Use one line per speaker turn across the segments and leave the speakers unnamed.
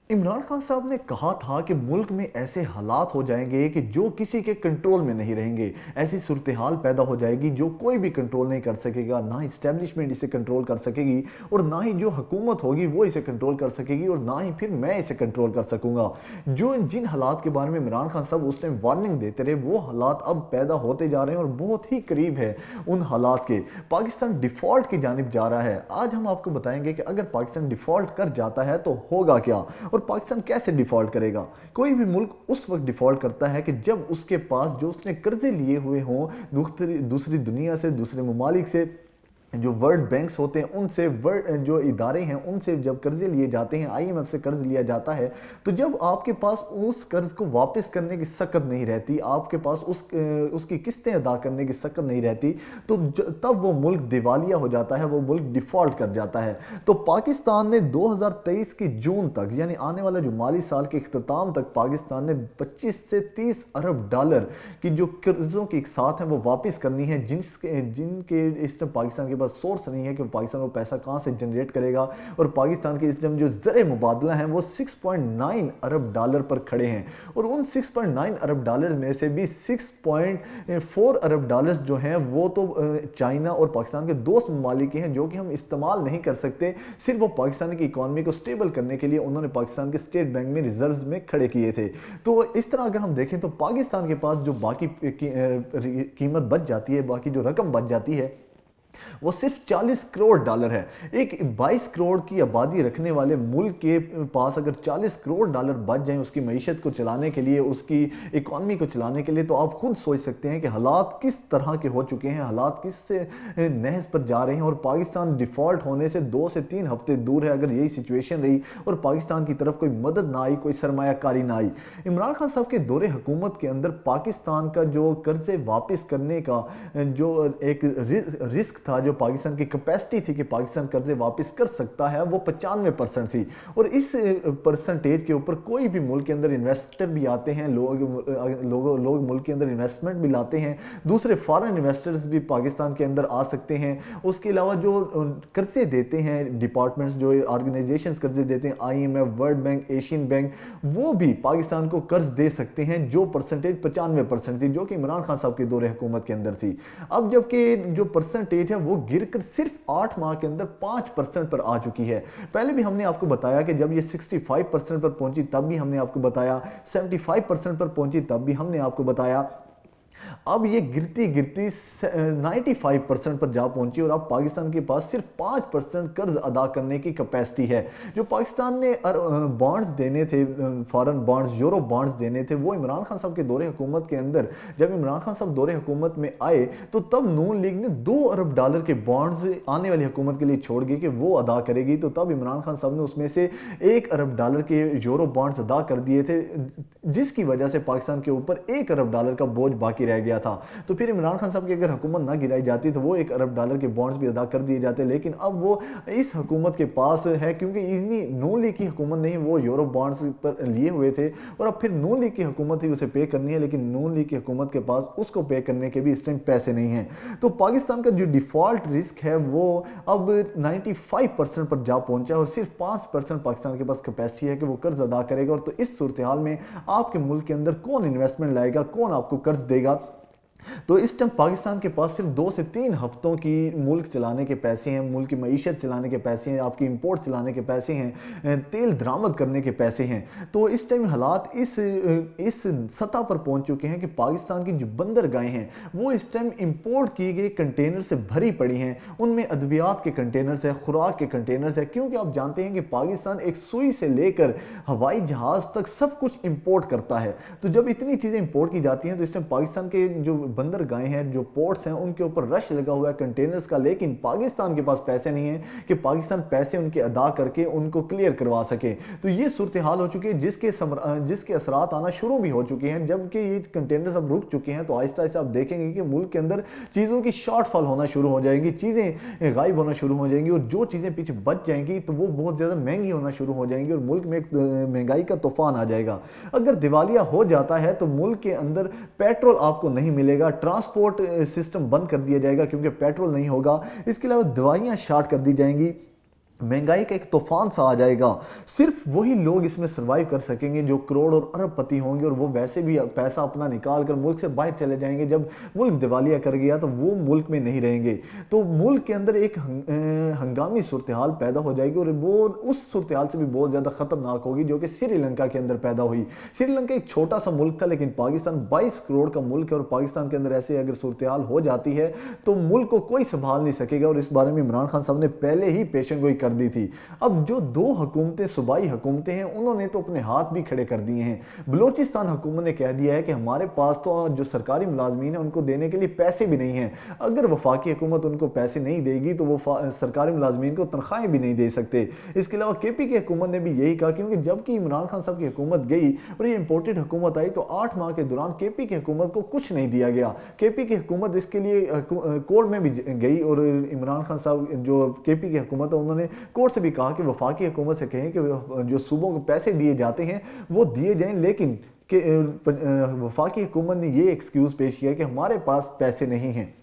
इमरान खान साहब ने कहा था कि मुल्क में ऐसे हालात हो जाएंगे कि जो किसी के कंट्रोल में नहीं रहेंगे। ऐसी सूरत हाल पैदा हो जाएगी जो कोई भी कंट्रोल नहीं कर सकेगा, ना इस्टेब्लिशमेंट इसे कंट्रोल कर सकेगी और ना ही जो हुकूमत होगी वो इसे कंट्रोल कर सकेगी और ना ही फिर मैं इसे कंट्रोल कर सकूंगा। जो जिन हालात के बारे में इमरान खान साहब उस टाइम वार्निंग देते रहे वो हालात अब पैदा होते जा रहे हैं और बहुत ही करीब है उन हालात के। पाकिस्तान डिफॉल्ट की जानिब जा रहा है। आज हम आपको बताएंगे कि अगर पाकिस्तान डिफॉल्ट कर जाता है तो होगा क्या और पाकिस्तान कैसे डिफॉल्ट करेगा। कोई भी मुल्क उस वक्त डिफॉल्ट करता है कि जब उसके पास जो उसने कर्जे लिए हुए हों दूसरी दुनिया से, दूसरे ममालिक से, जो वर्ल्ड बैंक्स होते हैं उनसे, वर्ल्ड जो इदारे हैं उनसे जब कर्जे लिए जाते हैं, आईएमएफ से कर्ज लिया जाता है, तो जब आपके पास उस कर्ज को वापस करने की सकत नहीं रहती, आपके पास उसकी किस्तें अदा करने की सकत नहीं रहती, तो तब वो मुल्क दिवालिया हो जाता है, वो मुल्क डिफॉल्ट कर जाता है। तो पाकिस्तान ने 2023 की जून तक, यानी आने वाला जो माली साल के इख्तिताम तक, पाकिस्तान ने 25 से 30 अरब डॉलर की जो कर्जों की एक साथ है वो वापस करनी है, जिनके इस टाइम पाकिस्तान के सोर्स नहीं है कि पाकिस्तान वो पैसा कहां से जनरेट करेगा। और पाकिस्तान के इस टाइम जो ज़र मुबादला हैं वो 6.9 अरब डॉलर पर खड़े हैं और उन 6.9 अरब डॉलर में से भी 6.4 अरब डॉलर्स जो हैं वो तो चाइना और पाकिस्तान के दोस्त ममालिक के हैं जो कि हम इस्तेमाल नहीं कर सकते। सिर्फ वो पाकिस्तान की इकॉनमी को स्टेबल करने के लिए उन्होंने पाकिस्तान के स्टेट बैंक में रिजर्व्स में खड़े किए थे। तो इस तरह अगर हम देखें तो पाकिस्तान के पास जो बाकी कीमत बच जाती है, बाकी जो रकम बच जाती है वो सिर्फ 40 करोड़ डॉलर है। एक 22 करोड़ की आबादी रखने वाले मुल्क के पास अगर 40 करोड़ डॉलर बच जाएं उसकी मईशत को चलाने के लिए, उसकी इकॉनमी को चलाने के लिए, तो आप खुद सोच सकते हैं कि हालात किस तरह के हो चुके हैं, हालात किस नहज पर जा रहे हैं। और पाकिस्तान डिफॉल्ट होने से 2 से 3 हफ्ते दूर है अगर यही सिचुएशन रही और पाकिस्तान की तरफ कोई मदद ना आई, कोई सरमायाकारी ना आई। इमरान खान साहब के दौरे हुकूमत के अंदर पाकिस्तान का जो कर्जे वापस करने का जो एक रिस्क था, जो पाकिस्तान की कैपेसिटी थी कि पाकिस्तान कर्जे वापस कर सकता है, वो 95% थी। और इस परसेंटेज के ऊपर कोई भी मुल्क के अंदर इन्वेस्टर भी आते हैं, लोग मुल्क के अंदर इन्वेस्टमेंट भी लाते हैं, दूसरे फॉरेन इन्वेस्टर्स भी पाकिस्तान के अंदर आ सकते हैं। उसके अलावा जो कर्जे देते हैं डिपार्टमेंट्स, जो ऑर्गेनाइजेशंस कर्जे देते हैं, IMF, world bank, Asian bank, वो भी पाकिस्तान को कर्ज दे सकते हैं, जो परसेंटेज 95% थी, जो कि इमरान खान साहब के दौरे हुकूमत के अंदर थी। अब जबकि जो परसेंटेज है वो गिरकर सिर्फ 8 माह के अंदर 5% पर आ चुकी है। पहले भी हमने आपको बताया कि जब ये 65% पर पहुंची तब भी हमने आपको बताया, 75% पर पहुंची तब भी हमने आपको बताया। अब ये गिरती गिरती 95% पर जा पहुंची और अब पाकिस्तान के पास सिर्फ 5% कर्ज अदा करने की कैपेसिटी है। जो पाकिस्तान ने बॉन्ड्स देने थे, फॉरेन बॉन्ड्स, यूरो बॉन्ड्स देने थे, वो इमरान खान साहब के दौरे हुकूमत के अंदर, जब इमरान खान साहब दौरे हुकूमत में आए तो तब नून लीग ने 2 अरब डॉलर के बॉन्ड्स आने वाली हुकूमत के लिए छोड़ गई कि वो अदा करेगी। तो तब इमरान खान साहब ने उसमें से 1 अरब डॉलर के यूरो बॉन्ड्स अदा कर दिए थे, जिसकी वजह से पाकिस्तान के ऊपर 1 अरब डॉलर का बोझ बाकी रह गया था। तो फिर इमरान खान साहब की अगर हुकूमत ना गिराई जाती तो वो 1 अरब डॉलर के बॉन्ड्स भी अदा कर दिए जाते, लेकिन अब वो इस हुकूमत के पास है क्योंकि इन्हीं नून लीग की हुकूमत नहीं, वो यूरो बॉन्ड्स पर लिए हुए थे और अब फिर नून लीग की हुकूमत ही उसे पे करनी है, लेकिन नून लीग की हुकूमत के पास उसको पे करने के भी इस टाइम पैसे नहीं हैं। तो पाकिस्तान का जो डिफॉल्ट रिस्क है वो अब 95% पर जा पहुंचा है और सिर्फ 5% पाकिस्तान के पास कैपेसिटी है कि वो कर्ज अदा करेगा। और तो इस सूरत हाल में आपके मुल्क के अंदर कौन इन्वेस्टमेंट लाएगा, कौन आपको कर्ज देगा। तो इस टाइम पाकिस्तान के पास सिर्फ 2 से 3 हफ्तों की मुल्क चलाने के पैसे हैं, मुल्क की मईशत चलाने के पैसे हैं, आपकी इंपोर्ट चलाने के पैसे हैं, तेल दरामद करने के पैसे हैं। तो इस टाइम हालात इस सतह पर पहुंच चुके हैं कि पाकिस्तान की जो बंदरगाहें हैं वो इस टाइम इंपोर्ट किए गए कंटेनर से भरी पड़ी हैं। उनमें अद्वियात के कंटेनर्स हैं, खुराक के कंटेनर्स हैं, क्योंकि आप जानते हैं कि पाकिस्तान एक सुई से लेकर हवाई जहाज तक सब कुछ इंपोर्ट करता है। तो जब इतनी चीज़ें इंपोर्ट की जाती हैं तो इस टाइम पाकिस्तान के जो बंदरगाहें हैं, जो पोर्ट्स हैं, उनके ऊपर रश लगा हुआ है कंटेनर्स का, लेकिन पाकिस्तान के पास पैसे नहीं है कि पाकिस्तान पैसे उनके अदा करके उनको क्लियर करवा सके। तो ये सूरत हाल हो चुकी है जिसके असरात आना शुरू भी हो चुके हैं। जबकि ये कंटेनर्स अब रुक चुके हैं तो आहिस्ता आहिस्ता आप देखेंगे कि मुल्क के अंदर चीज़ों की शॉर्टफॉल होना शुरू हो जाएगी, चीज़ें गायब होना शुरू हो जाएंगी और जो चीज़ें पीछे बच जाएंगी तो वो बहुत ज़्यादा महंगी होना शुरू हो जाएंगी और मुल्क में एक महंगाई का तूफान आ जाएगा। अगर दिवालिया हो जाता है तो मुल्क के अंदर पेट्रोल आपको नहीं मिलेगा, ट्रांसपोर्ट सिस्टम बंद कर दिया जाएगा क्योंकि पेट्रोल नहीं होगा। इसके अलावा दवाइयां शार्ट कर दी जाएंगी, महंगाई का एक तूफान सा आ जाएगा। सिर्फ वही लोग इसमें सर्वाइव कर सकेंगे जो करोड़ और अरबपति होंगे, और वो वैसे भी पैसा अपना निकाल कर मुल्क से बाहर चले जाएंगे। जब मुल्क दिवालिया कर गया तो वो मुल्क में नहीं रहेंगे, तो मुल्क के अंदर एक हंगामी सूरत हाल पैदा हो जाएगी, और वो उस सूरत हाल से भी बहुत ज़्यादा ख़तरनाक होगी जो कि श्रीलंका के अंदर पैदा हुई। श्रीलंका एक छोटा सा मुल्क था, लेकिन पाकिस्तान 22 करोड़ का मुल्क है, और पाकिस्तान के अंदर ऐसे अगर सूरत हाल हो जाती है तो मुल्क को कोई संभाल नहीं सकेगा, और इस बारे में इमरान खान साहब ने पहले ही पेशन गोई कर दी थी। अब जो दो हुकूमतें, सूबाई हुकूमतें हैं, उन्होंने तो अपने हाथ भी खड़े कर दिए हैं। बलोचिस्तान हुकूमत ने कह दिया है कि हमारे पास तो जो सरकारी मुलाजमीन है उनको देने के लिए पैसे भी नहीं हैं। अगर वफाकी हुकूमत उनको पैसे नहीं देगी तो वो सरकारी मुलाजमीन को तनख्वाहें भी नहीं दे सकते। इसके अलावा केपी की हुकूमत ने भी यही कहा, क्योंकि जबकि इमरान खान साहब की हुकूमत गई और ये इंपोर्टेड हुकूमत आई तो 8 माह के दौरान केपी की हुकूमत को कुछ नहीं दिया गया। केपी की हुकूमत इसके लिए कोर्ट में भी गई, और इमरान खान साहब जो केपी की हुकूमत है उन्होंने कोर्ट से भी कहा कि वफाकी हुकूमत से कहें कि जो सूबों को पैसे दिए जाते हैं वो दिए जाएं, लेकिन वफाकी हुकूमत ने ये एक्सक्यूज पेश किया कि हमारे पास पैसे नहीं हैं।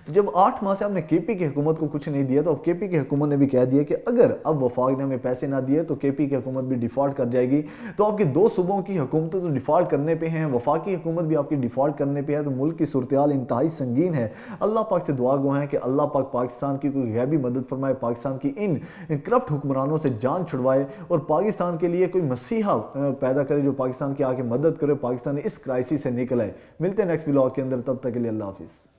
तो जब 8 माह से हमने केपी की हुकूमत को कुछ नहीं दिया, तो अब केपी की हुकूमत ने भी कह दिया कि अगर अब वफाक ने हमें पैसे ना दिए तो केपी की हुकूमत भी डिफ़ॉल्ट कर जाएगी। तो आपकी दो सूबों की हुकूमतें तो डिफ़ॉल्ट करने पे हैं, वफाकी हुकूमत भी आपकी डिफ़ॉल्ट करने पे है, तो मुल्क की सूरत हाल इंतहाई संगीन है। अल्लाह पाक से दुआ गो है कि अल्लाह पाक पाकिस्तान की कोई गैबी मदद फरमाए, पाकिस्तान की इन करप्ट हुक्मरानों से जान छुड़वाए, और पाकिस्तान के लिए कोई मसीहा पैदा करे जो पाकिस्तान की आके मदद करे, पाकिस्तान इस क्राइसिस से निकल आए। मिलते हैं नेक्स्ट ब्लॉग के अंदर, तब तक के लिए अल्लाह हाफिज़।